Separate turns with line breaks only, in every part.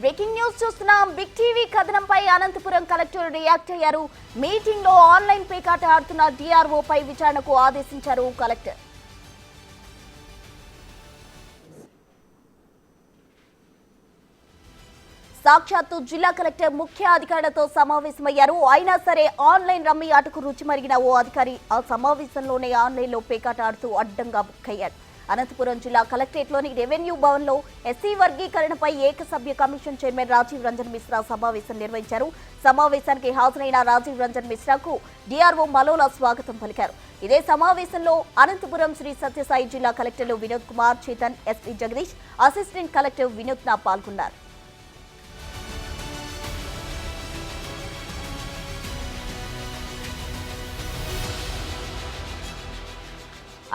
Breaking news చూస్తున్నాం. Big TV కథనంపై Anantapuram collector react అయ్యారు. మీటింగ్ లో ఆన్లైన్ పేకాట ఆడుతున్న డిఆర్ఓ పై విచారణకు ఆదేశించారు కలెక్టర్. సాక్షాత్తు జిల్లా కలెక్టర్ ముఖ్య అధికారులతో సమావేశమయ్యారు. అయినా సరే ఆన్లైన్ రమ్మీ ఆటకు రుచి మరిగిన ఓ అధికారి ఆ సమావేశంలోనే ఆన్లైన్లో పేకాట ఆడుతూ అడ్డంగా బుక్ అయ్యాడు. అనంతపురం జిల్లా కలెక్టరేట్లోని రెవెన్యూ భవన్లో ఎస్సీ వర్గీకరణపై ఏకసభ్య కమిషన్ చైర్మన్ రాజీవ్ రంజన్ మిశ్రా సమావేశం నిర్వహించారు. సమావేశానికి హాజరైన రాజీవ్ రంజన్ మిశ్రాకు డిఆర్ఓ మలోలా స్వాగతం పలికారు. ఇదే సమావేశంలో అనంతపురం శ్రీ సత్యసాయి జిల్లా కలెక్టర్లు Vinod Kumar, Chetan, SP Jagadish, assistant collector Vinutna పాల్గొన్నారు.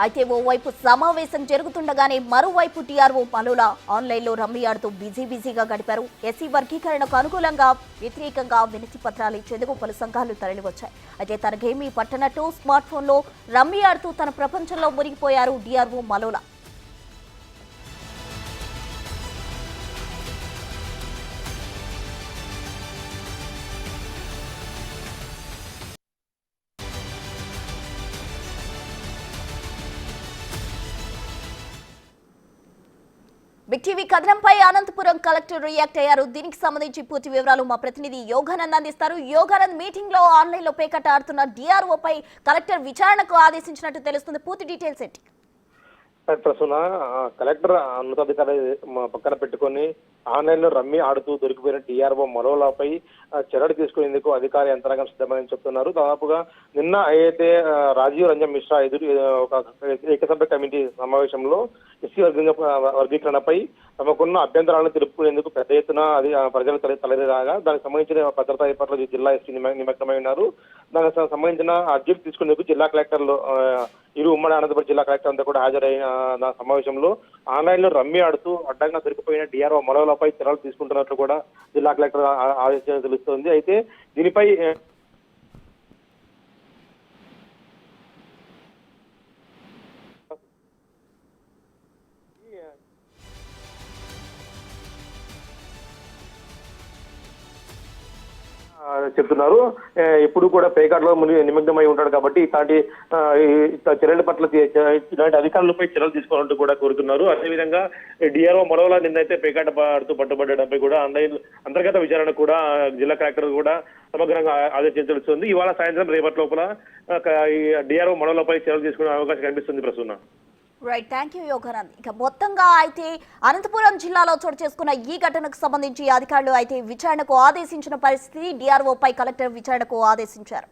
అయితే ఓవైపు సమావేశం జరుగుతుండగానే మరోవైపు టీఆర్ఓ మలోలా ఆన్లైన్లో రమ్మీ ఆడుతూ బిజీగా గడిపారు. ఎస్సీ వర్గీకరణకు అనుకూలంగా వ్యతిరేకంగా వినతి పత్రాలు ఇచ్చేందుకు పలు సంఘాలు తరలివచ్చాయి. అయితే తనకేమీ పట్టనట్టు స్మార్ట్ ఫోన్లో రమ్మీ ఆడుతూ తన ప్రపంచంలో మునిగిపోయారు డిఆర్ఓ మలోలా. బిగ్ టీవీ కథనంపై అనంతపురం కలెక్టర్ రియాక్ట్ అయ్యారు. దీనికి సంబంధించి పూర్తి వివరాలు మా ప్రతినిధి యోగానంద్ అందిస్తారు. యోగానంద్, మీటింగ్ లో ఆన్లైన్ లో పేకట ఆడుతున్న డిఆర్ఓ పై కలెక్టర్ విచారణకు ఆదేశించినట్టు తెలుస్తుంది. పూర్తి డీటెయిల్స్ ఏంటి?
ప్రస్తుత కలెక్టర్ ఉన్నతాధికారి పక్కన పెట్టుకుని ఆన్లైన్ లో రమ్మీ ఆడుతూ దొరికిపోయిన డిఆర్ఓ మలోలాపై చర్యలు తీసుకునేందుకు అధికార యంత్రాంగం సిద్ధమని చెప్తున్నారు. దాదాపుగా నిన్న అయితే రాజీవ్ రంజన్ మిశ్రా ఒక ఏకసభ్య కమిటీ సమావేశంలో ఎస్సీ వర్గీకరణపై తమకున్న అభ్యంతరాలను తెలుపుకునేందుకు పెద్ద ఎత్తున అది ప్రజలు తలెదరాగా దానికి సంబంధించిన భద్రతా ఏర్పాట్లు జిల్లా ఎస్పీ నిమగ్నమై ఉన్నారు. దానికి సంబంధించిన అర్జీలు తీసుకునేందుకు జిల్లా కలెక్టర్లు ఇరు ఉమ్మడి అనంతపురం జిల్లా కలెక్టర్ అంతా కూడా హాజరైన సమావేశంలో ఆన్లైన్ లో రమ్మీ ఆడుతూ అడ్డంగా దొరికిపోయిన డిఆర్ఓ మలోలాపై చర్యలు తీసుకుంటున్నట్లు కూడా జిల్లా కలెక్టర్ ఆదేశించడం తెలుస్తోంది. అయితే దీనిపై చెప్తున్నారు. ఇప్పుడు కూడా పేకాటలో నిమగ్నమై ఉంటాడు కాబట్టి ఇలాంటి చర్యల పట్ల ఇలాంటి అధికారులపై చర్యలు తీసుకోవాలంటూ కూడా కోరుతున్నారు. అదేవిధంగా డిఆర్ఓ మలోలా నిన్నైతే పేకాట ఆడుతూ పట్టుబడ్డడంపై కూడా ఆన్లైన్ అంతర్గత విచారణ కూడా జిల్లా కలెక్టర్ కూడా సమగ్రంగా ఆదేశించాల్సింది. ఇవాళ సాయంత్రం రేపటి లోపల డిఆర్ఓ మలోలాపై చర్యలు తీసుకునే అవకాశం కనిపిస్తుంది. ప్రస్తుతం
రైట్, థ్యాంక్ యూ యోగానంద్. ఇక మొత్తంగా అయితే అనంతపురం జిల్లాలో చోటు చేసుకున్న ఈ ఘటనకు సంబంధించి అధికారులు అయితే విచారణకు ఆదేశించిన పరిస్థితి. డిఆర్ఓ పై కలెక్టర్ విచారణకు ఆదేశించారు.